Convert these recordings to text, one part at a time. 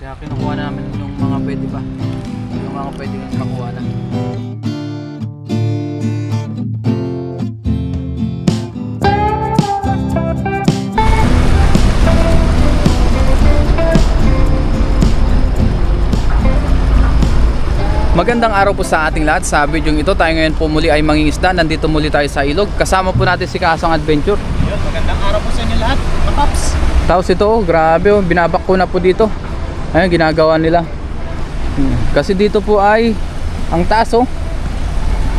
Kaya kinukuha namin yung mga pwede pa. Yung mga pwede nga makuha na. Magandang araw po sa ating lahat. Sa video ito tayo ngayon po muli ay mangingisda. Nandito muli tayo sa ilog. Kasama po natin si Kasong Adventure. Yun, magandang araw po sa inyo lahat, Paps. Tapos ito, grabe, binabak ko na po dito. Ayun, ginagawa nila. Kasi dito po ay ang taas, oh.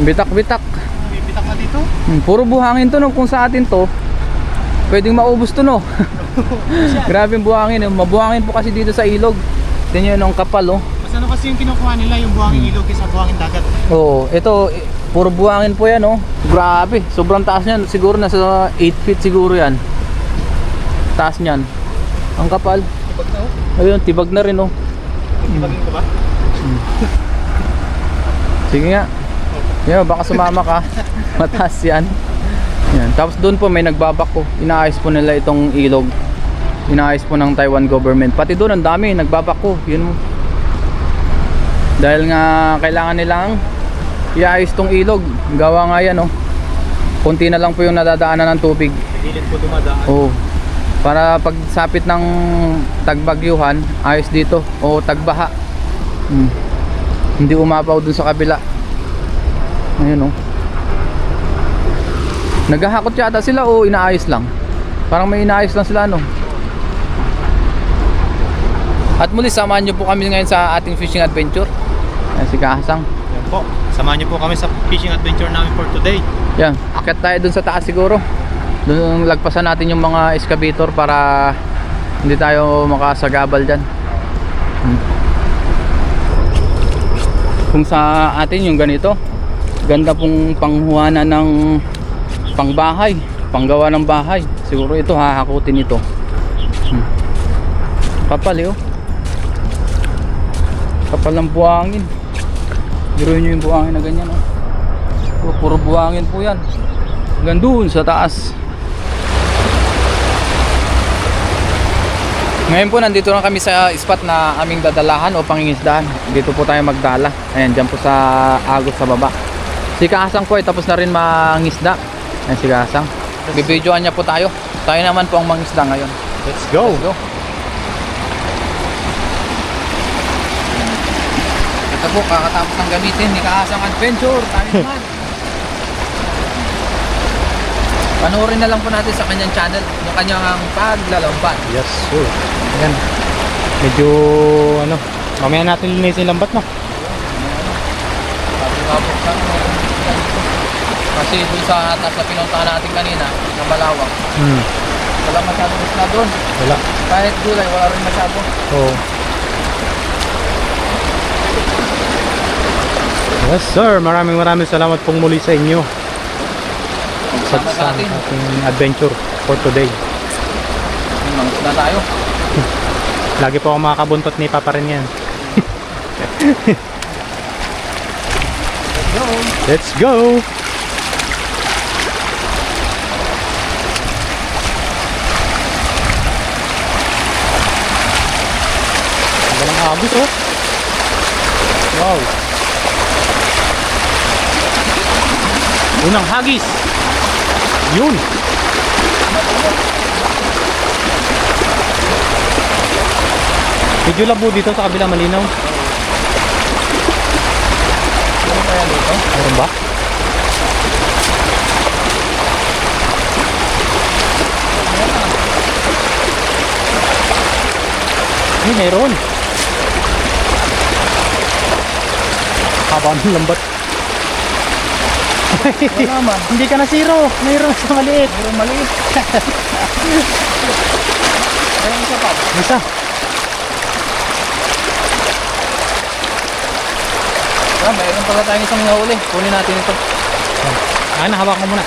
Bitak-bitak. May bitak na dito. Puro buhangin to, no. Kung sa atin to, pwedeng maubos to, no. Grabe yung buhangin, eh. Mabuhangin po kasi dito sa ilog. Tingnan nyo yung kapal, oh. Mas ano kasi yung kinukuha nila, yung buhangin ilog kaysa buhangin dagat. Oo, ito puro buhangin po yan, oh. Grabe, sobrang taas niyan. Siguro nasa 8 feet siguro yan. Taas niyan. Ang kapal. Tibag na, oh. Ayun, tibag na rin, oh. Tibagin ko ba? Sige nga. Yan, baka sumama ka. Mataas yan. Yan. Tapos doon po may nagbabak ko. Inaayos po nila itong ilog. Inaayos po ng Taiwan government. Pati doon ang dami nagbabak ko. Yun mo. Dahil nga kailangan nilang iayos tong ilog. Gawa nga yan, oh. Kunti na lang po yung nadadaanan ng tubig. Pilit po dumadaan. Oo. Para pag sapit ng tagbagyuhan, ayos dito. O tagbaha. Hindi umapaw dun sa kabila. Ayun, oh. Naghahakot yata sila o inaayos lang? Parang may inaayos lang sila, no? At muli, samahan nyo po kami ngayon sa ating fishing adventure. Ayan si Kasang. Yan po. Samahan niyo po kami sa fishing adventure namin for today. Yan, akit tayo dun sa taas siguro. Dun lagpasan natin yung mga excavator para hindi tayo makasagabal dyan. Kung sa atin yung ganito, ganda pong panghuana ng pangbahay, panggawa ng bahay. Siguro ito hahakutin ito. Kapal, eh, oh. Kapal ng buhangin. Biruin nyo yung buhangin na ganyan, oh. Puro buhangin po yan. Hanggang doon sa taas. Ngayon po nandito na kami sa spot na aming dadalahan o pangingisdahan. Dito po tayo magdala. Ayan, dyan po sa agos sa baba. Si Kasang po ay tapos na rin mangisda. Ayan si Kasang. Bibidyoan niya po tayo. Tayo naman po ang mangisda ngayon. Let's go! Let's go. Ito po, kakatapos ng gamitin ni Kasang Adventure. Tayo naman. Panoorin na lang po natin sa kanyang channel yung kanyang paglalambat. Yes, sir. Ayan. Medyo, ano, mamaya natin linisin lambat, no? Kasi dun sa nasa pinuntahan natin kanina na malawak, wala masyadong isla doon. Wala. Kahit gulay, wala rin masyado. Oo. Yes, sir. Maraming salamat pong muli sa inyo. Sama sa Sa atin. ating adventure for today. Mangisda tayo. Lagi po ako makakabuntot ni Papa rin yan. Let's go! Ang galang agos, oh. Wow. Unang hagis. Yun. Medyo labo dito sa kabila, malinaw. Ano kaya dito? Meron ba? Meron. Haba ng lambat. Wala naman. Hindi ka na zero. Mayroon sa maliit. Mayroong maliit. Ayun isa pa. Isa. Mayroon pala tayong isang nahuli. Kunin natin ito. Nahawak mo muna.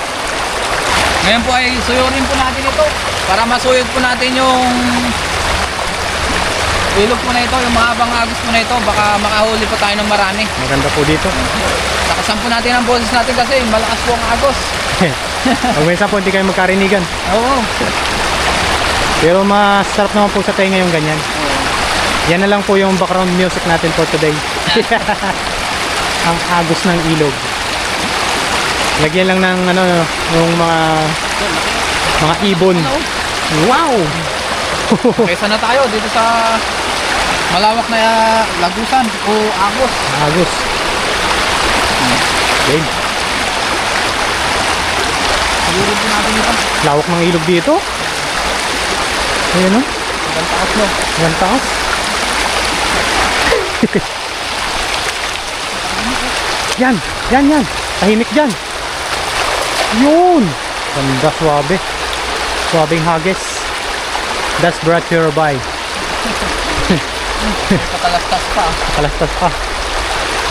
Ngayon po ay suyurin po natin ito para masuyod po natin yung ilog po na ito, yung mahabang agos po na ito. Baka makahuli po tayo ng marami. Maganda po dito. Nakasan po natin ang boses natin kasi malakas po ang agos. Pag may isa po, hindi kayo magkarinigan. Oo. Pero masarap naman po sa tenga yung ganyan. Yan na lang po yung background music natin for today. Ang agos ng ilog. Lagyan lang ng ano, yung mga ibon. Wow! Kaysa na tayo dito sa malawak na lagusan o agos. Agos. Okay. Siguro din natin ito. Lawak ng ilog dito. Ayan o. Ang taas no. Ang taas. Yan. Yan. Tahimik dyan. Yun. Ganda, suabe. Suabing hagis. That's brought to you by. Pakalastas pa. Kalastas pa.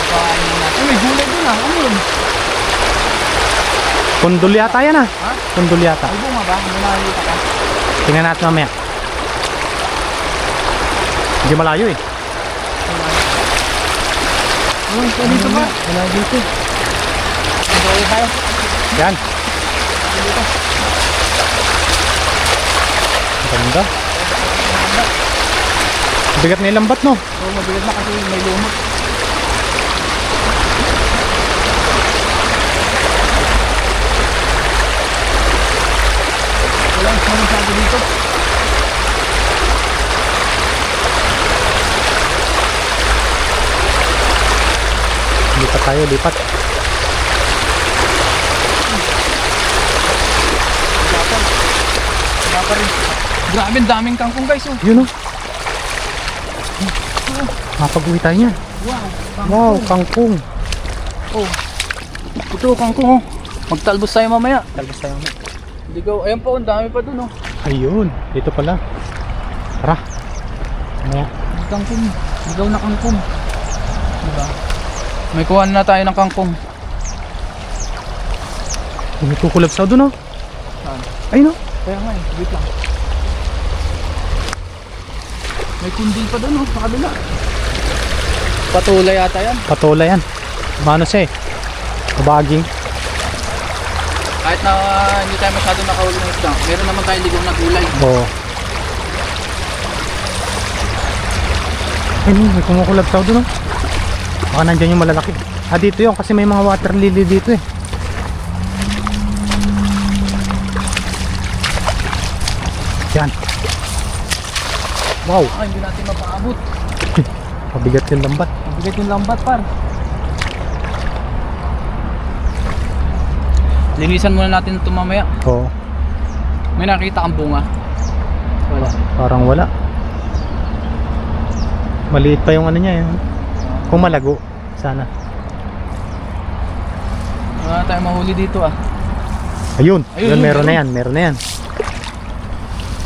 Kain natin. May gulay doon ah. Ano yun? Kundul yata yan ah. Ha? Kundul yata. Ay bunga ba? Hindi nakikita ka. Tingnan natin mamaya. Hindi malayo eh. Uy, dito ba? Wala dito. Enjoy tayo. Yan. Dito. Ganda. Bigat na yung lambat no. So mabigat na kasi may lumot. Walang masyado dito. Lipat tayo, lipat. Wala pa rin. Grabe, ang daming kangkong guys. Oh. Yun oh. Mapag-uwi tayo niyan. Wow. Wow, kangkong. Oh. Ito kangkong oh. Magtalbos tayo mamaya. Talbos tayo. Ligaw. Ayan pa, ang dami pa dun oh. Ayun, dito pala. Tara. Mamaya. Kangkong. Ligaw na kangkong. Diba? May kuha na tayo ng kangkong. Kukulab sa doon oh. Saan? Ayun oh. Kaya nga eh, wait lang. May kundil pa doon oh, sa kabila. Patulay yata yan. Patola yan. Mano siya eh. Kabaging. Kahit na hindi tayo masyado nakahuli ng isda, meron naman tayong ligaw na gulay. Oo. Ayun, may kumukulab sa doon oh. Baka nandyan yung malalaki. Ah, dito yun kasi may mga water lily dito eh. Yan. Wow. Ah, hindi natin mapaabot. Mabigat yung lambat. Mabigat yung lambat par. Linisan muna natin ito mamaya. Oo. May nakita kang bunga? Wala. Parang wala. Maliit pa yung ano niya yun. Kung malago, sana. Wala tayong mahuli dito ah. Ayun, Ayun, yun, meron meron. na yan, meron na yan.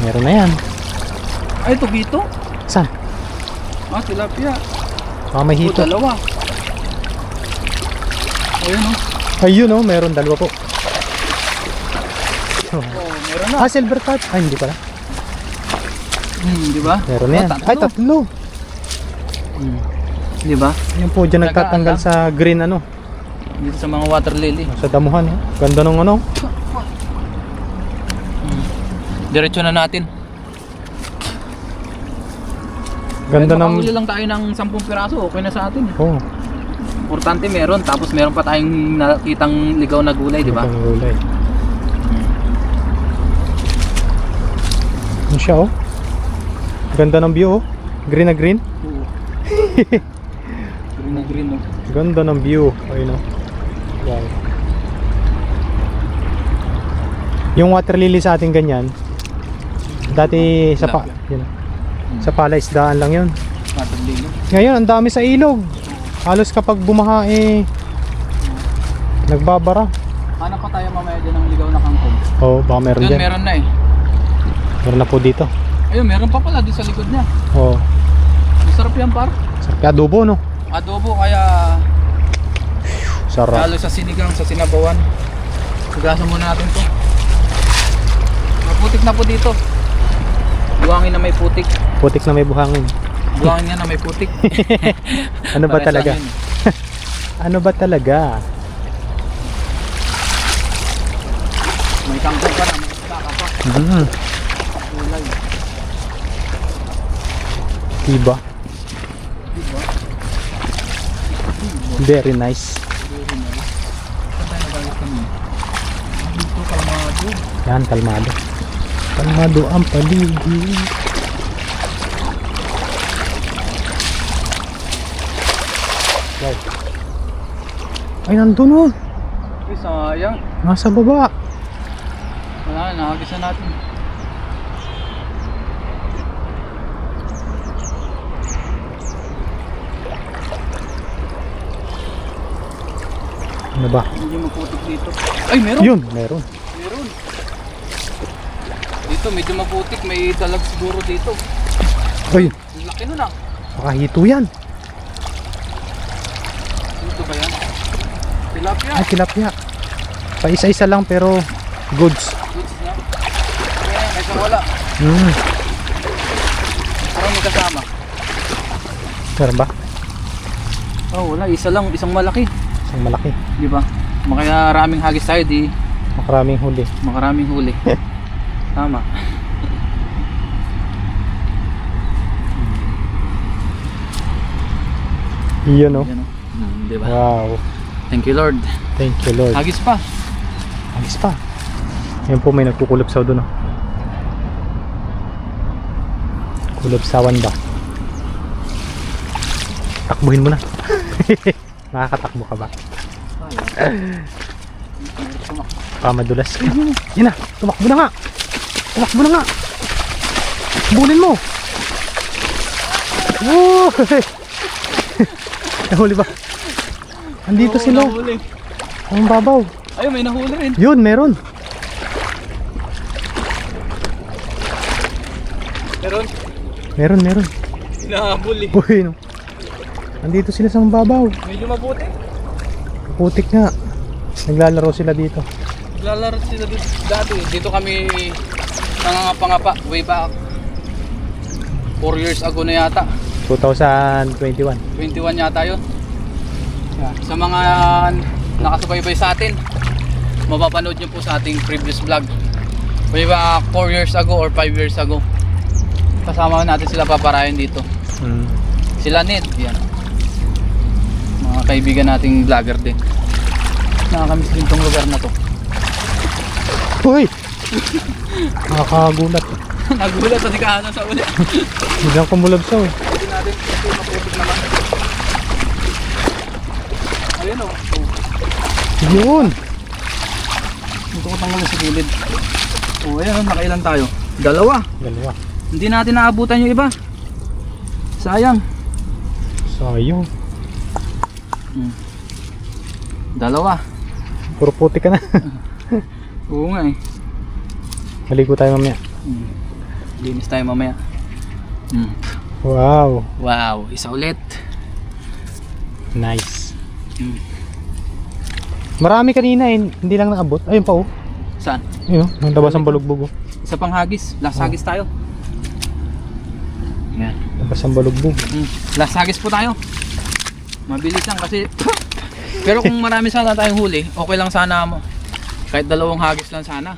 Meron na yan. Ay, ito dito. Saan? Ah, tilapia. Baka may Ito, hito. dalawa. Ayun oh. Ayun oh, meron dalawa po. Oh, meron na. Ah, silver cut. Ay, hindi pala. Di ba? Meron na yan. Ay, tatlo. Di ba? Yan po dyan nagtatanggal sa green ano. Dito sa mga water lily. Sa damuhan eh. Ganda nung ano. Diretso na natin. Ganda ng... Makahuli lang tayo ng 10 piraso, okay na sa atin. Oh, Importante meron, tapos meron pa tayong nakitang ligaw na gulay, di ba? ang gulay. Ano siya oh. Ganda ng view oh. Green na green. Oo. Green na green, no? Ganda ng view. Ayun oh. Wow. Yung water lily sa ating ganyan. Dati sa pa, yun. Sa palaisdaan lang yun. Water lily. Ngayon ang dami sa ilog. Halos kapag bumaha eh nagbabara. Hanap pa tayo mamaya dyan ng ligaw na kangkong. Oh, baka meron Doon dyan. meron na eh. Meron na po dito. Ayun, meron pa pala doon sa likod niya. Oh, Masarap yan par. sarap adobo no. Adobo kaya Sarap. lalo sa sinigang, sa sinabawan. Sugasan muna natin to. Maputik na po dito. Buhangin na may putik. Putik na may buhangin. Buhangin nga na may putik. Ano ba Pares talaga? lang yun. Ano ba talaga? May kangkong ka na, may isda ka pa. Hmm, Kulay. diba? Very nice. Very nice. Saan tayo nagalit kami? Dito, kalmado. Yan, kalmado. Kalmado ang paligid. Wow. Ay, nandun oh. Uy, sayang. Nasa baba. Wala, nakagisa natin. Ano ba? Hindi maputik dito. Ay, meron! Yun, meron. Meron. Dito, medyo maputik. May dalag siguro dito. Ay, Ang laki nun ah. makahito yan. Dito ba yan? Tilapia. Ay, tilapia. Pa-isa-isa lang pero goods. Goods na. Ayan, may isang wala. Parang may kasama. Meron ba? Oh, wala. Isa lang. Isang malaki. Isang malaki. Di ba? Makaraming hagis tayo, di Makaraming huli. makaraming huli. Tama. Iyon oh. Yan, oh. Di ba? Wow. Thank you, Lord. Thank you, Lord. Hagis pa. Agis pa. Yan po, may nagkukulupsaw doon oh. Kulupsawan ba? Takbuhin mo na. Makakatakbo ka ba? Madulas ka. Yan na, tumakbo na nga. Tumakbo na nga. Bulin mo. Woo! Nahuli ba? Andito Oo, sila. nahuli. Ang babaw. Ayun, may nahuli rin. Yun, meron. Meron. Meron. Hinahabol eh. Uy, no. Andito sila sa babaw. Medyo mabuti. Putik nga. Naglalaro sila dito. Lalaro sila dito. Dati, dito kami nangangapa-ngapa. Way back. 4 years ago na yata. 2021. 21 yata yun. Sa mga nakasubaybay sa atin, mapapanood nyo po sa ating previous vlog. Way back 4 years ago or 5 years ago. Kasama natin sila paparayan dito. Sila Ned, yan. Mga kaibigan nating vlogger din. Nakakamiss din tong lugar na to. Uy! Nakakagulat. Nagulat sa dikahanan sa ulit. Biglang kumulabsaw eh. Hindi natin ito maputik naman. Ayun o. Yun! Ito ko tanggal sa gilid. O ayan o, nakailan tayo? Dalawa. Hindi natin naabutan yung iba. Sayang. Sayang. Dalawa. Puro putik ka na. Oo nga eh. Maligo tayo mamaya. Linis tayo mamaya. Wow! Wow, isa ulit. Nice. Marami kanina eh. Hindi lang naabot. Ayun pa oh. Saan? Ayun oh. Ang labas ang balugbog oh. Isa pang hagis. Last hagis tayo. Yan. Labas ang balugbog. Last hagis po tayo. Mabilis lang kasi pero kung marami sana tayong huli, okay lang sana mo. Kahit dalawang hagis lang sana.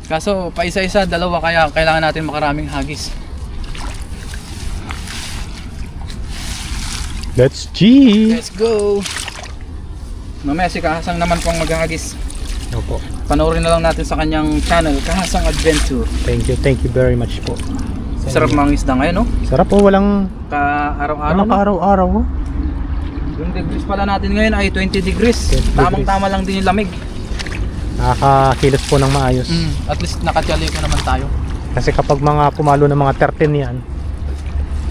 Kaso pa isa-isa, dalawa, kaya kailangan natin makaraming hagis. Let's G! Let's go! Mamaya si Kahasang naman pang maghahagis. Opo. Panoorin na lang natin sa kanyang channel, Kahasang Adventure. Thank you very much po. Sarap mga isda ngayon, no? Sarap po, walang Ka-araw-araw, walang no? araw-araw oh. Yung degrees pala natin ngayon ay 20 degrees. 20 Tamang-tama lang din yung lamig. Nakakakilos po ng maayos. At least nakatyali ko naman tayo. Kasi kapag mga pumalo ng mga 13 yan,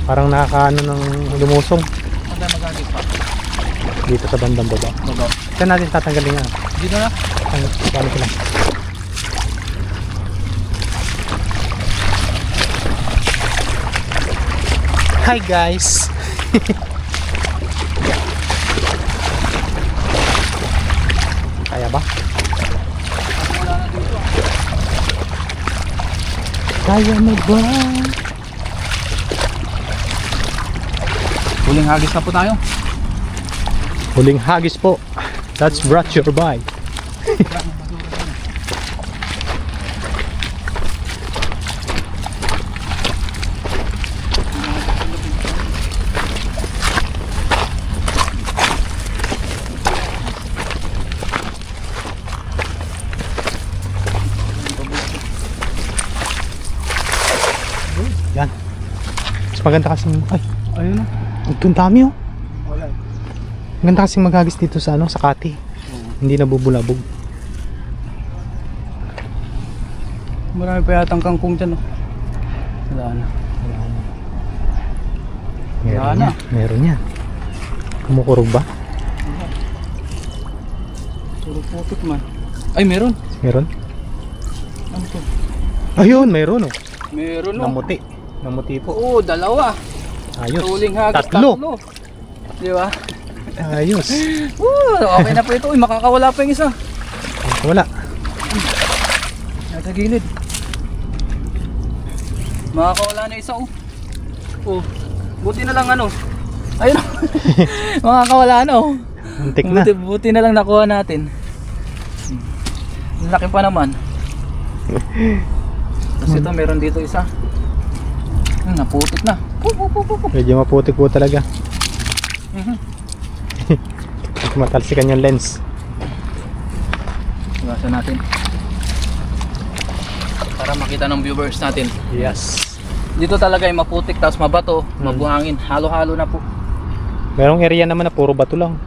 parang nakakaano ng lumusong Saan tayo maghagis pa? dito sa bandang baba. Babaw. Saan natin tatanggalin nga? Dito na. Paano sila? Hi guys! Kaya ba? Wala na dito. Kaya mo ba? Huling hagis na po tayo. Huling hagis po. That's brought your by. Mas maganda kasi, ay, Ayun na. ang dami oh. Wala. Maganda kasi maghagis dito sa ano, sa kati. Hindi nabubulabog. Marami pa yatang kangkong dyan, oh. Wala na. Wala na. Meron yan. Kumukurog ba? Puro putik man. Ay, meron. Meron? Ano to? Ayun, meron oh. Meron, oh. Namuti. Namuti po. Oo, dalawa. Ayos. Tuling hagis, Tatlo. Di ba? Ayos. Okay na po ito. Uy, makakawala pa yung isa. Wala. Nasa gilid. Makakawala na isa, oh. Oh. Buti na lang ano. Ayun. Makakawala na, oh. Muntik na. Buti na lang nakuha natin. Laki pa naman. Tapos ito, meron dito isa. Naputik na. Medyo maputik po talaga. Mhm. Matalsikan yung lens. Iwasan natin. Para makita ng viewers natin. Yes. Dito talaga ay maputik, tapos mabato, mabuhangin. Halo-halo na po. Merong area naman na puro bato lang.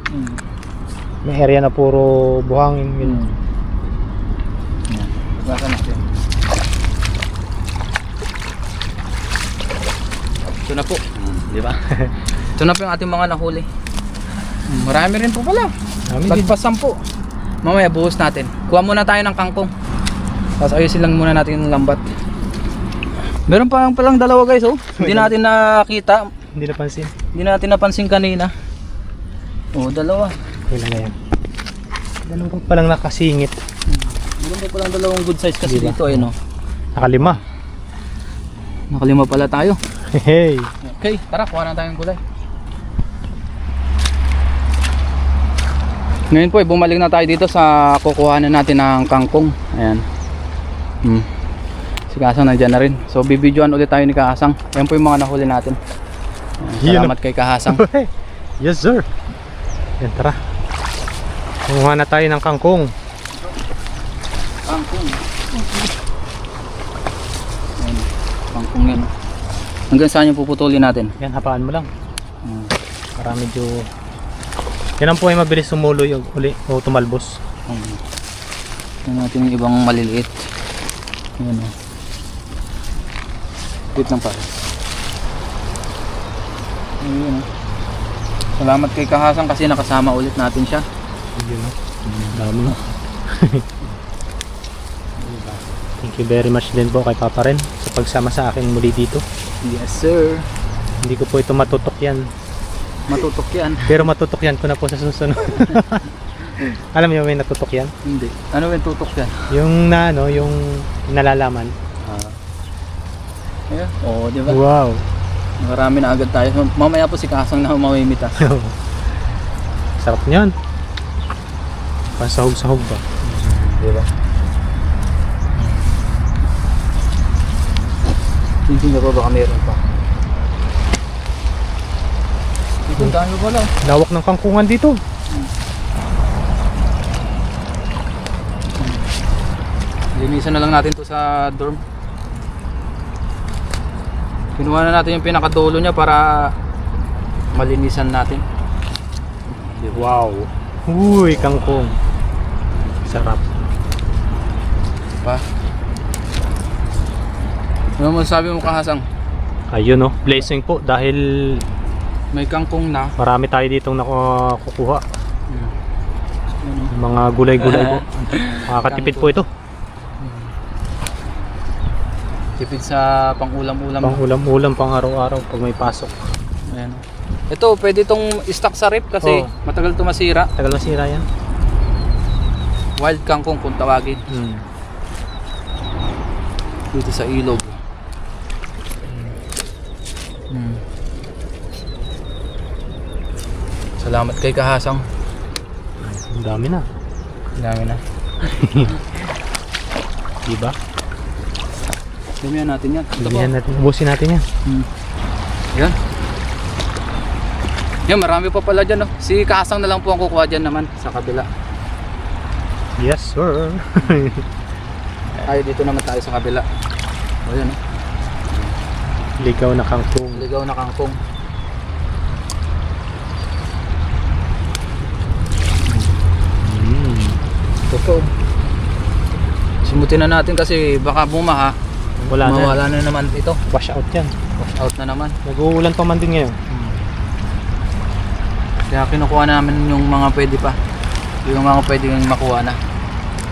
May area na puro buhangin. Yun. Iwasan natin. Ito na po. Di ba? Ito na po yung ating mga nahuli. Marami rin po pala. Lagpas 10. Mamaya buhos natin. Kuha muna tayo ng kangkong. Tapos ayusin lang muna natin yung lambat. Meron pa palang dalawa guys, oh. Hindi natin nakita. Hindi napansin. Hindi natin napansin kanina. Oh, dalawa. Kailan na yan? Ganun pa palang nakasingit. Meron pa palang dalawang good size kasi Diba? dito, ayun, oh. Nakalima. Nakalima pala tayo. Hey. Okay, tara, kuha na tayong gulay. Ngayon po, bumalik na tayo dito sa kukuhanan natin ng kangkong. Ayan. Si Kasang nandiyan na rin. So, bibidyoan ulit tayo ni Kasang. Ayan po yung mga nahuli natin. Ayan, salamat kay Kasang. Yes sir. Yan, tara. Kumuha na tayo ng kangkong. Kangkong. Ayan, kangkong yan. Hanggang saan yung puputulin natin? Yan, hapaan mo lang. Para medyo... Yan ang po ay mabilis sumulo yung uli o tumalbos. Yan natin yung ibang maliliit. Ayan, o. Wait lang pala. Ayan, o. Salamat kay Kahasang kasi nakasama ulit natin siya. Yun, no? Dami mo. Thank you very much din po kay Papa Ren sa pagsama sa akin muli dito. Yes sir. Hindi ko po ito matutok yan. Matutok yan. Pero matutok yan ko na po sa susunod. Alam niyo may natutok yan? Hindi. Ano yung tutok yan? Yung na ano, yung nalalaman. Ayan. Oo, di ba? Wow. Marami na agad tayo. Mamaya po si Kasang na mamimita. Sarap niyan. Pasahog-sahog ba? Di ba? Hindi na ba baka meron pa? Dito dami pala. Lawak ng kangkungan dito. Linisan na lang natin to sa dorm. Kinuha na natin yung pinakadulo niya para malinisan natin. Wow. Uy, kangkong. Sarap. Pa. Ano masasabi mo Kahasang? Ayun oh, blessing po dahil May kangkong na. marami tayo ditong nakukuha. Mga gulay-gulay po. Makakatipid po ito. Tipid sa pang-ulam-ulam. Pang ulam-ulam, pang araw-araw pag may pasok. Ayan. Ito, pwede itong stock sa rep kasi matagal ito masira. Tagal masira yan. Wild kangkong kung tawagin. Dito sa ilog. Salamat kay Kahasang. Ang dami na. Dami na. Diba? Damihan natin yan. Ito Bilihan natin. Ubusin natin yan. Yan. Yan, marami pa pala dyan. No? Si Kahasang na lang po ang kukuha dyan naman sa kabila. Yes sir. Tayo dito naman tayo sa kabila. O yan. Ligaw na kangkong. Ligaw na kangkong. Totoo. Simutin na natin kasi baka bumaha. Wala na. Mawala na naman ito. Wash out yan. Wash out na naman. Nag-uulan pa man din ngayon. Kaya kinukuha namin yung mga pwede pa. Yung mga pwede yung makuha na.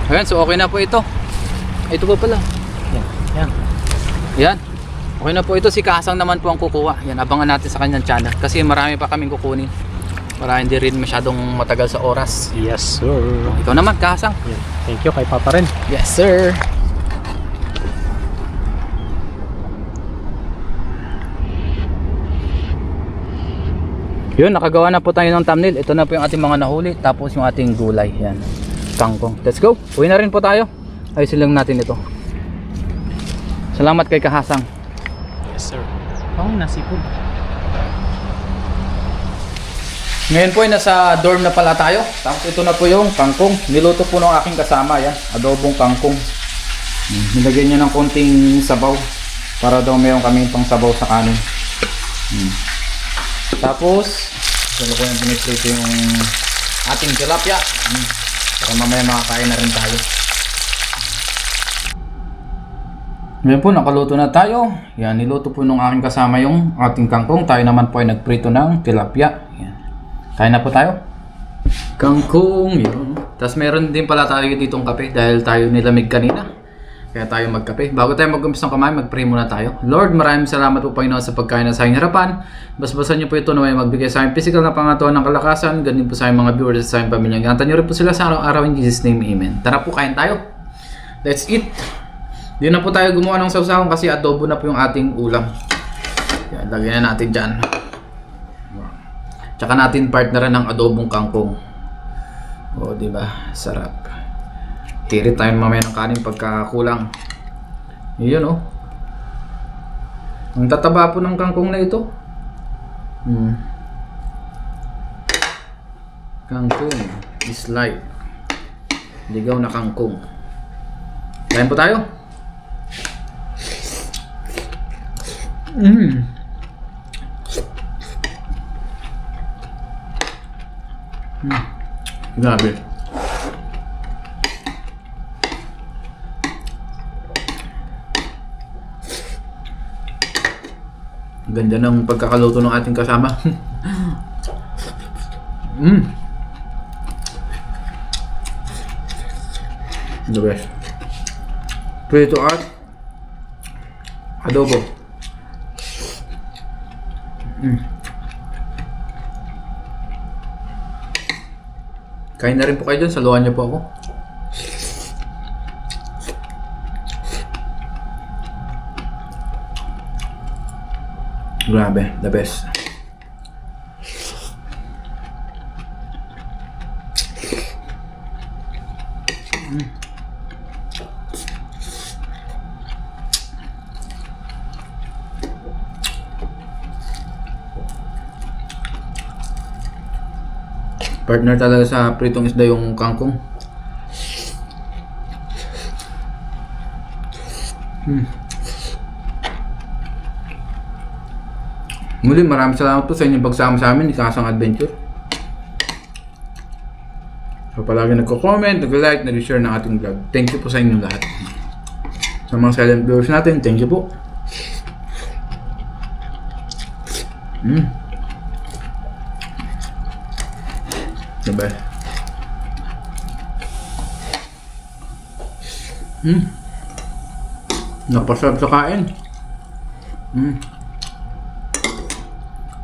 Ayan, so okay na po ito. Ito po pala. Yan. Yan. Yan. Okay na po ito. Si Kasang naman po ang kukuha. Yan, abangan natin sa kanyang channel. Kasi marami pa kaming kukunin. Para hindi rin masyadong matagal sa oras. Yes, sir. Ikaw naman, Kasang. Yan. Thank you kay Papa rin. Yes, sir. Yun, nakagawa na po tayo ng thumbnail. Ito na po yung ating mga nahuli. Tapos yung ating gulay. Yan. Kangkong. Let's go. Uwi na rin po tayo. Ayusin lang natin ito. Salamat kay Kahasang. Yes, sir. Nasipod. Ngayon po ay nasa dorm na pala tayo. Tapos ito na po yung kangkong. Niluto po ng aking kasama. Yan. Adobong kangkong. Nilagyan niya ng konting sabaw. Para daw mayroon kami pang sabaw sa kanin. Tapos gusto ko yung piniprito yung ating tilapia. Para mamaya makakain na rin tayo. Ngayon po nakaluto na tayo. Yan, niluto po nung aking kasama yung ating kangkong. Tayo naman po ay nagprito ng tilapia. Yan. Kain na po tayo. Kangkong yun. Tapos meron din pala tayo ditong kape dahil tayo nilamig kanina. Kaya tayo magkape. Bago tayo mag-umpisa ng kamay, mag-pray muna tayo. Lord, maraming salamat po Panginoon sa pagkain na sa aking harapan. Basbasan niyo po ito na may magbigay sa aking physical na pangatawan ng kalakasan. Ganun po sa aking mga viewers at sa aking pamilya. Gantan niyo rin po sila sa araw-araw in Jesus' name. Amen. Tara po, kain tayo. Let's eat. Di na po tayo gumawa ng sausawan kasi adobo na po yung ating ulam. Yan, lagyan na natin dyan. Tsaka natin partneran ng adobong kangkong. O, diba? Sarap. Tirit tayo mamaya ng kanin pagkakulang. Yun, oh. Ang tataba po ng kangkong na ito. Kangkong is life. Ligaw na kangkong. Kain po tayo. Grabe. Ganda ng pagkakaluto ng ating kasama. The best. Prito at adobo. Kain na rin po kayo dyan. Saluhan niyo po ako. Grabe, the best. Partner talaga sa pritong isda yung kangkong. Muli, maraming salamat po sa inyong pagsama sa amin ni Kasang Adventure. So palagi nagko-comment, nag-like, nag-share ng ating vlog. Thank you po sa inyong lahat. Sa mga silent viewers natin, thank you po. Diba? Napasarap sa kain.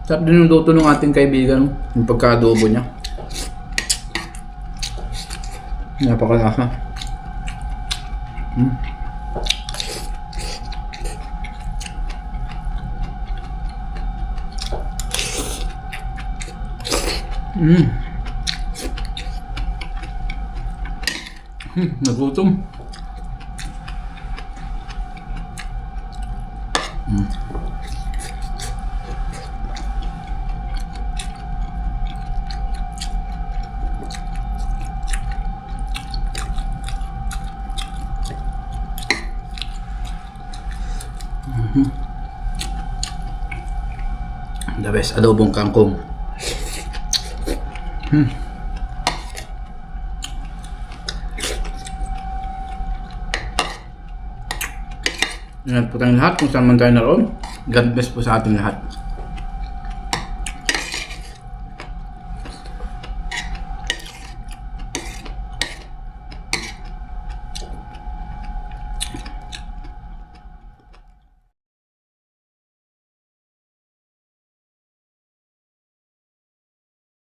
Sarap din yung luto ng ating kaibigan, yung pagka-adobo niya. Napakalasa. Nagutom. The best adobong kangkong. Ingat po tayong lahat kung saan man tayo naroon. God bless po sa ating lahat.